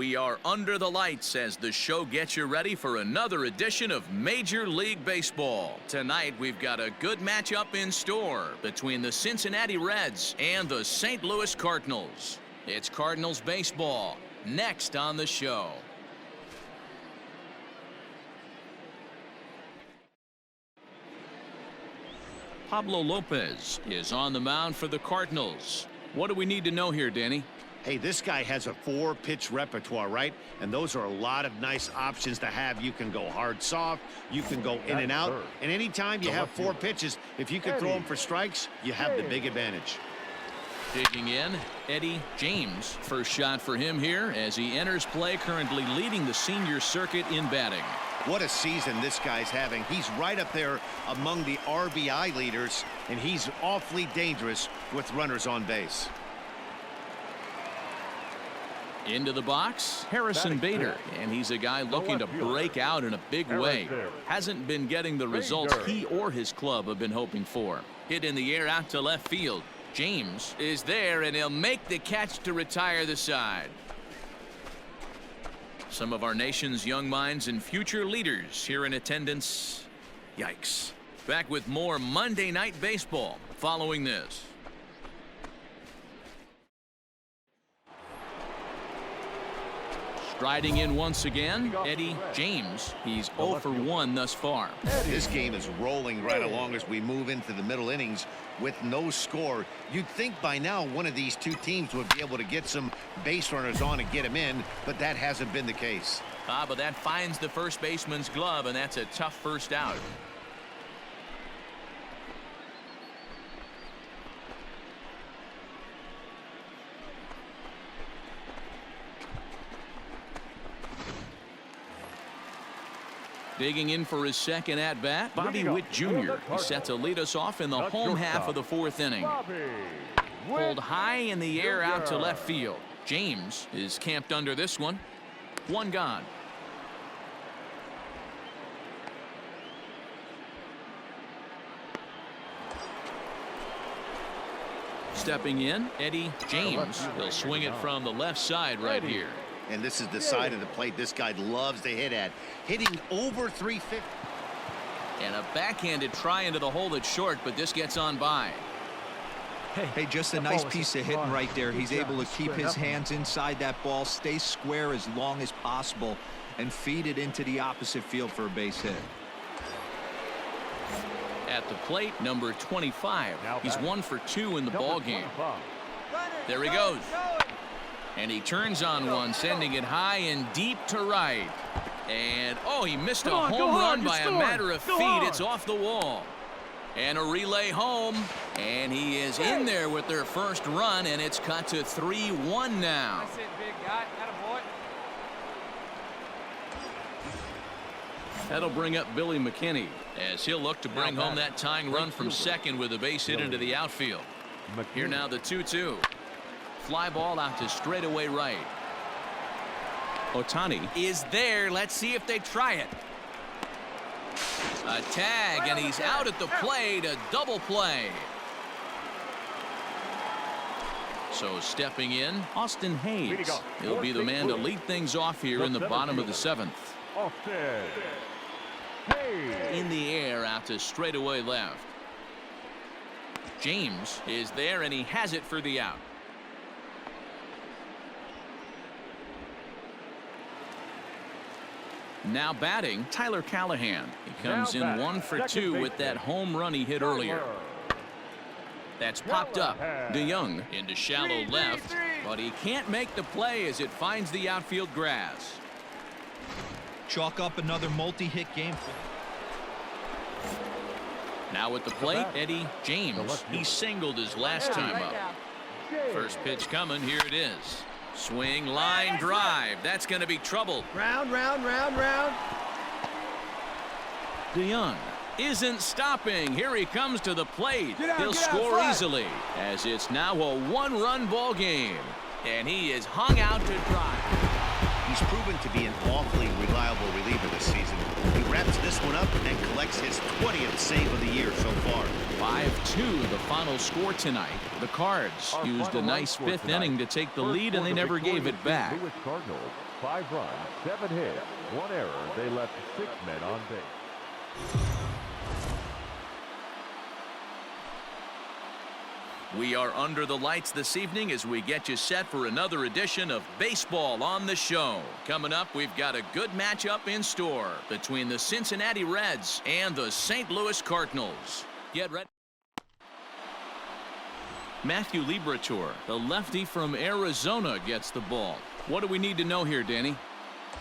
We are under the lights as the show gets you ready for another edition of Major League Baseball. Tonight, we've got a good matchup in store between the Cincinnati Reds and the St. Louis Cardinals. It's Cardinals baseball next on the show. Pablo Lopez is on the mound for the Cardinals. What do we need to know here, Danny? Hey, this guy has a 4-pitch repertoire, right? And those are a lot of nice options to have. You can go hard, soft. You can go in and out. And anytime you have 4 pitches, if you can throw them for strikes, you have the big advantage. Digging in, Eddie James. First shot for him here as he enters play, currently leading the senior circuit in batting. What a season this guy's having. He's right up there among the RBI leaders, and he's awfully dangerous with runners on base. Into the box, Harrison Bader, and he's a guy looking to break out in a big way. Hasn't been getting the results he or his club have been hoping for. Hit in the air out to left field. James is there, and he'll make the catch to retire the side. Some of our nation's young minds and future leaders here in attendance. Yikes. Back with more Monday Night Baseball following this. Striding in once again, Eddie James. He's 0 for 1 thus far. This game is rolling right along as we move into the middle innings with no score. You'd think by now one of these two teams would be able to get some base runners on and get them in, but that hasn't been the case. But that finds the first baseman's glove, and that's a tough first out. Digging in for his second at-bat, Bobby Witt Jr. He's set to lead us off in the home half of the 4th inning. Pulled high in the air out to left field. James is camped under this one. One gone. Stepping in, Eddie James. He'll swing it from the left side right here. And this is the side of the plate this guy loves to hit at. Hitting over 350. And a backhanded try into the hole that's short, but this gets on by. Hey, just a nice piece of hitting right there. He's able to keep his hands inside that ball, stay square as long as possible, and feed it into the opposite field for a base hit. At the plate, number 25. He's 1 for 2 in the ball game. There he goes. And he turns on one, sending it high and deep to right. And, oh, he missed a home run by a matter of feet. It's off the wall. And a relay home. And he is in there with their first run, and it's cut to 3-1 now. That's it, big guy. Attaboy. That'll bring up Billy McKinney as he'll look to bring home that tying run from second with a base hit into the outfield. Here now the 2-2. Fly ball out to straightaway right. Ohtani is there. Let's see if they try it. A tag, and he's out at the plate. A double play. So stepping in, Austin Hayes. He'll be the man to lead things off here in the bottom of the 7th. In the air out to straightaway left. James is there, and he has it for the out. Now batting, Tyler Callahan. He comes in 1 for 2 with that home run he hit earlier. That's popped up. DeYoung into shallow left, but he can't make the play as it finds the outfield grass. Chalk up another multi-hit game. Now at the plate, Eddie James. He singled his last time up. First pitch coming. Here it is. Swing, line drive. That's going to be trouble. Round. DeYoung isn't stopping. Here he comes to the plate. He'll score easily as it's now a 1-run ball game. And he is hung out to dry. He's proven to be an awfully reliable reliever this season. He wraps this one up and collects his 20th save of the year so far. 5-2 the final score tonight. The Cards used a nice 5th inning to take the lead, and they never gave it back. 5 runs, 7 hits, 1 error. They left 6 men on base. We are under the lights this evening as we get you set for another edition of Baseball on the Show. Coming up, we've got a good matchup in store between the Cincinnati Reds and the St. Louis Cardinals. Get ready. Matthew Liberatore, the lefty from Arizona, gets the ball. What do we need to know here, Danny?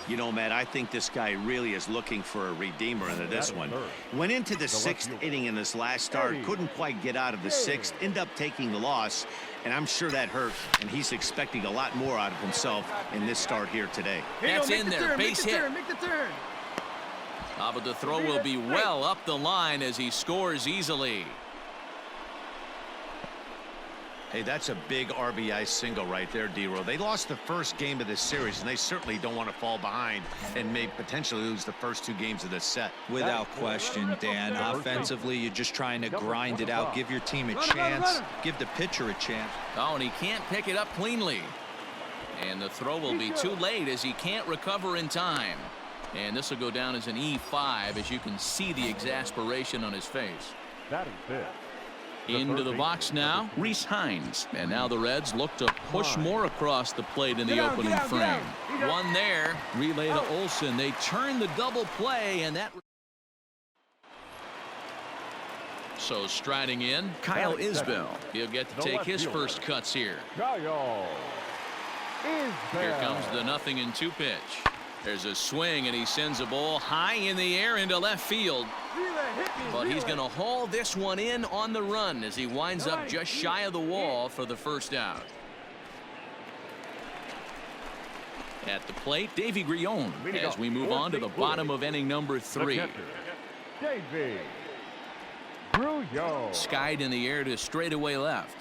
You know, Matt, I think this guy really is looking for a redeemer into this one. Went into the 6th inning in this last start, couldn't quite get out of the 6th, end up taking the loss, and I'm sure that hurt, and he's expecting a lot more out of himself in this start here today. That's in there, base hit. Make the turn. But the throw will be well up the line as he scores easily. Hey, that's a big RBI single right there, D-Row. They lost the first game of this series, and they certainly don't want to fall behind and may potentially lose the first 2 games of this set. Without question, Dan. Offensively, you're just trying to grind it out, give your team a chance, give the pitcher a chance. Oh, and he can't pick it up cleanly. And the throw will be too late as he can't recover in time. And this will go down as an E5 as you can see the exasperation on his face. That is it. Into the box now, Rhys Hines. And now the Reds look to push more across the plate in the opening frame. One there, relay to Olsen. They turn the double play, and that... So striding in, Kyle Isbell. He'll get to take his first cuts here. Here comes the 0-2 pitch. There's a swing, and he sends a ball high in the air into left field. But he's going to haul this one in on the run as he winds up just shy of the wall for the first out. At the plate, Davy Grillon as we move on to the bottom of inning number 3. Davy Grillon. Skied in the air to straightaway left.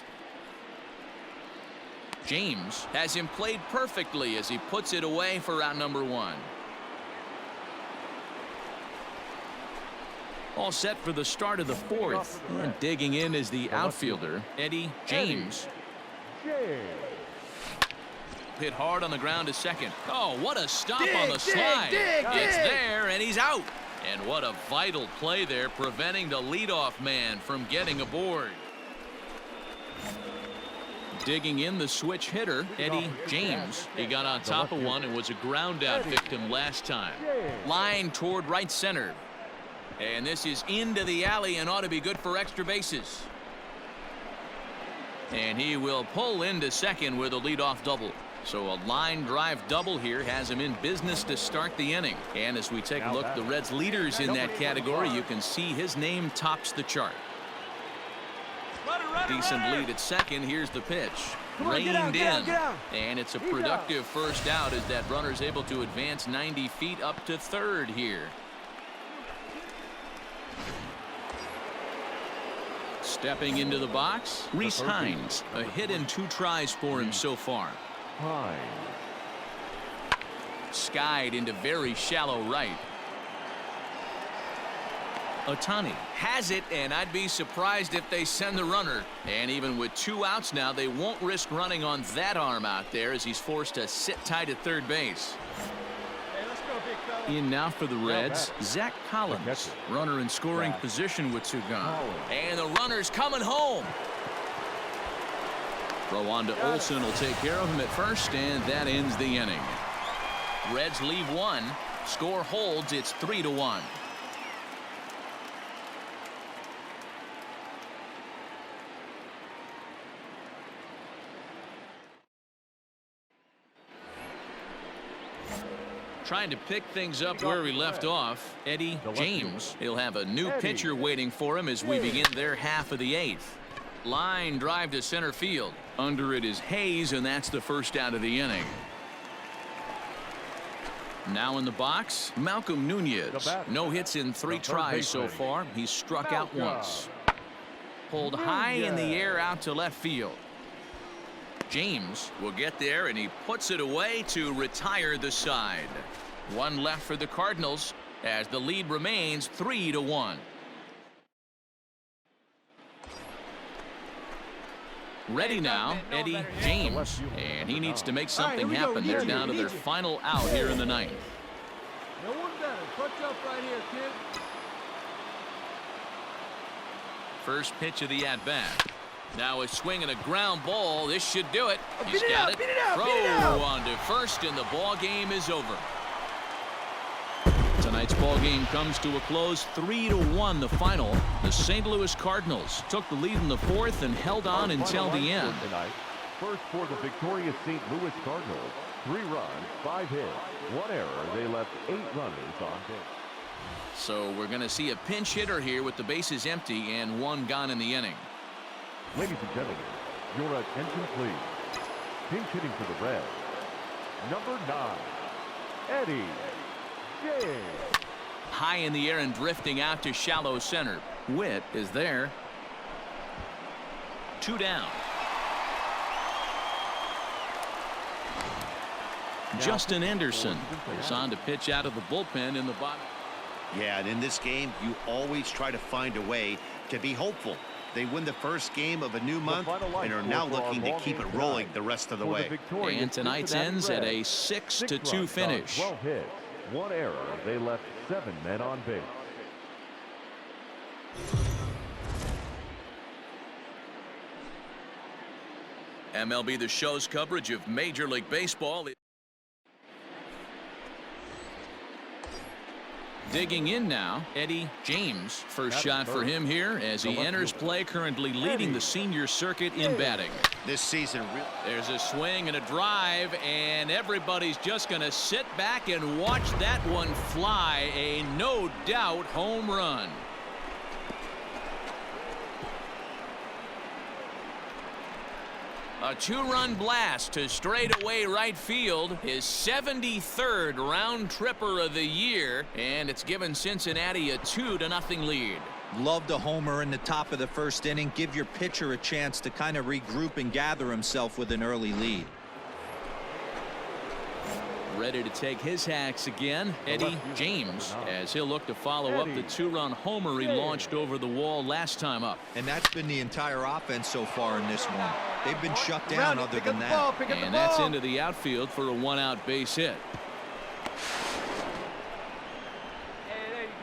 James has him played perfectly as he puts it away for out number 1. All set for the start of the 4th. And digging in is the outfielder, Eddie James. Hit hard on the ground to second. Oh, what a stop on the slide. It's there, and he's out. And what a vital play there, preventing the leadoff man from getting aboard. Digging in the switch hitter, Eddie James. He got on top of one and was a ground out victim last time. Line toward right center. And this is into the alley and ought to be good for extra bases. And he will pull into second with a leadoff double. So a line drive double here has him in business to start the inning. And as we take a look at the Reds leaders in that category, you can see his name tops the chart. Decent lead at second. Here's the pitch. Reined in. And it's a productive first out as that runner's able to advance 90 feet up to third here. Stepping into the box, Rhys Hines. A hit in 2 tries for him so far. Skied into very shallow right. Ohtani has it, and I'd be surprised if they send the runner. And even with 2 outs now, they won't risk running on that arm out there as he's forced to sit tight at third base. In now for the Reds, Zach Collins. Runner in scoring position with 2 gone. And the runner's coming home. Throw on to Olsen will take care of him at first, and that ends the inning. Reds leave 1. Score holds. It's 3-1. Trying to pick things up where we left off, Eddie James. He'll have a new pitcher waiting for him as we begin their half of the 8th. Line drive to center field. Under it is Hayes, and that's the first out of the inning. Now in the box, Malcolm Nunez. No hits in 3 tries so far. He's struck out once. Pulled high in the air out to left field. James will get there, and he puts it away to retire the side. 1 left for the Cardinals as the lead remains 3-1. Ready now, Eddie James. And he needs to make something happen. They're down to their final out here in the ninth. No one better. Punch up right here, kid. First pitch of the at-bat. Now a swing and a ground ball. This should do it. He's got it. Throw on to first, and the ball game is over. Tonight's ball game comes to a close, 3-1 the final. The St. Louis Cardinals took the lead in the fourth and held on until the end. First for the victorious St. Louis Cardinals. 3 runs, 5 hits, 1 error. They left 8 runners on base. So we're going to see a pinch hitter here with the bases empty and 1 gone in the inning. Ladies and gentlemen, your attention please. Pinch hitting for the Reds, number 9, Eddie James. High in the air and drifting out to shallow center. Witt is there. 2 down. Justin Anderson is on to pitch out of the bullpen in the bottom. Yeah, and in this game, you always try to find a way to be hopeful. They win the first game of a new month and are now looking to keep it rolling the rest of the way. And tonight's ends at a 6-2 finish. 12 hits, 1 error. They left 7 men on base. MLB The Show's coverage of Major League Baseball. Digging in now, Eddie James. First shot for him here as he enters play, currently leading the senior circuit in batting. This season, there's a swing and a drive, and everybody's just going to sit back and watch that one fly. A no doubt home run. A 2-run blast to straightaway right field, his 73rd round tripper of the year, and it's given Cincinnati a 2-0 lead. Loved a homer in the top of the first inning. Give your pitcher a chance to kind of regroup and gather himself with an early lead. Ready to take his hacks again, Eddie James, as he'll look to follow up the 2-run homer he launched over the wall last time up. And that's been the entire offense so far in this one. They've been shut down other than that. And that's into the outfield for a 1-out base hit.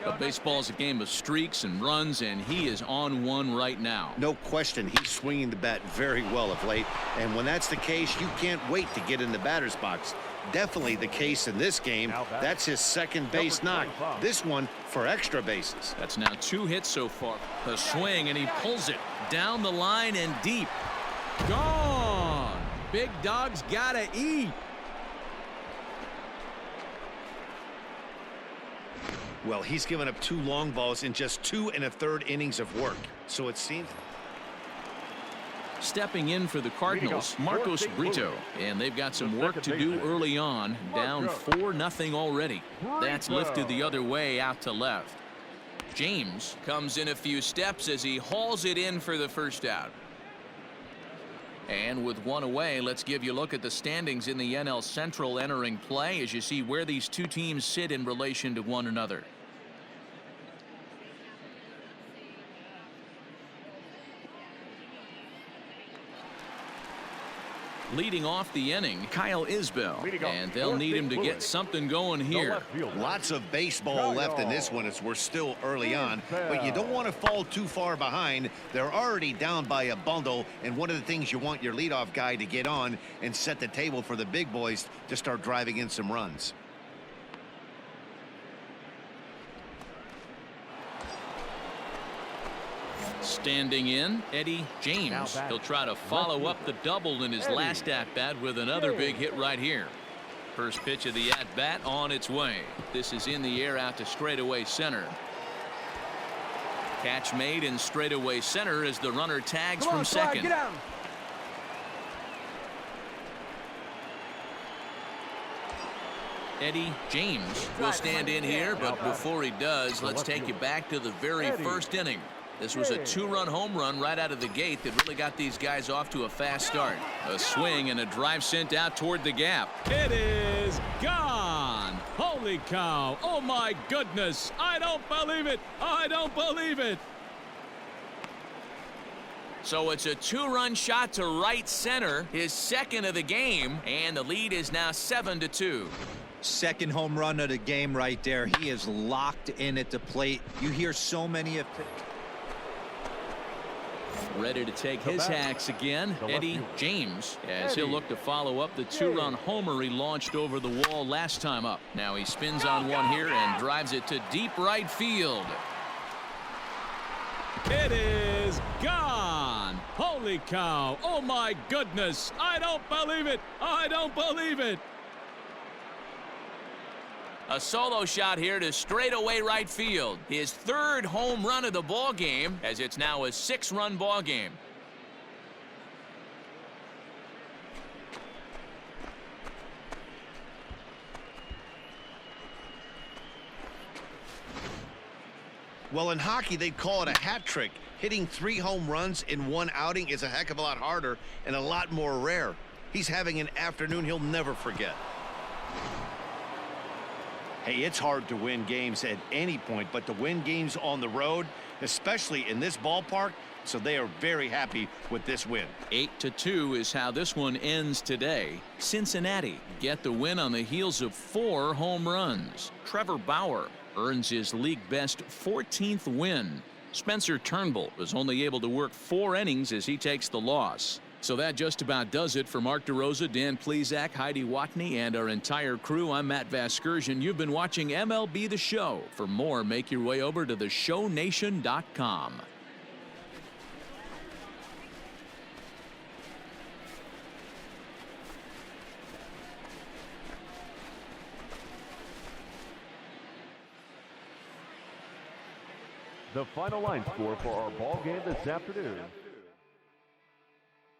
But baseball's a game of streaks and runs, and he is on one right now. No question, he's swinging the bat very well of late. And when that's the case, you can't wait to get in the batter's box. Definitely the case in this game. That's his second base knock. This one for extra bases. That's now 2 hits so far. The swing, and he pulls it down the line and deep. Gone. Big Dog's gotta eat. Well, he's given up 2 long balls in just 2 1/3 innings of work. So it seems. Stepping in for the Cardinals, Marcos Brito, and they've got some work to do early on. Down 4-0 already. That's lifted the other way out to left. James comes in a few steps as he hauls it in for the first out. And with 1 away, let's give you a look at the standings in the NL Central entering play as you see where these 2 teams sit in relation to one another. Leading off the inning, Kyle Isbell, and they'll need him to get something going here. Lots of baseball left in this one as we're still early on, but you don't want to fall too far behind. They're already down by a bundle, and one of the things you want your leadoff guy to get on and set the table for the big boys to start driving in some runs. Standing in, Eddie James. He'll try to follow up the double in his last at-bat with another big hit right here. First pitch of the at-bat on its way. This is in the air out to straightaway center. Catch made in straightaway center as the runner tags from second. Eddie James will stand in here, but before he does, let's take you back to the very first inning. This was a 2-run home run right out of the gate that really got these guys off to a fast start. A swing and a drive sent out toward the gap. It is gone. Holy cow. Oh, my goodness. I don't believe it. I don't believe it. So it's a 2-run shot to right center, his second of the game, and the lead is now 7-2. Second home run of the game right there. He is locked in at the plate. You hear so many of... Ready to take his hacks again, Eddie James, as he'll look to follow up the 2-run homer he launched over the wall last time up. Now he spins on one here and drives it to deep right field. It is gone. Holy cow. Oh, my goodness. I don't believe it. I don't believe it. A solo shot here to straightaway right field. His third home run of the ball game, as it's now a 6-run ball game. Well, in hockey, they'd call it a hat trick. Hitting 3 home runs in one outing is a heck of a lot harder and a lot more rare. He's having an afternoon he'll never forget. Hey, it's hard to win games at any point, but to win games on the road, especially in this ballpark, so they are very happy with this win. 8-2 is how this one ends today. Cincinnati get the win on the heels of 4 home runs. Trevor Bauer earns his league best 14th win. Spencer Turnbull was only able to work 4 innings as he takes the loss. So that just about does it for Mark DeRosa, Dan Plesac, Heidi Watney, and our entire crew. I'm Matt Vasgersian. You've been watching MLB The Show. For more, make your way over to theshownation.com. The final line score for our ball game this afternoon: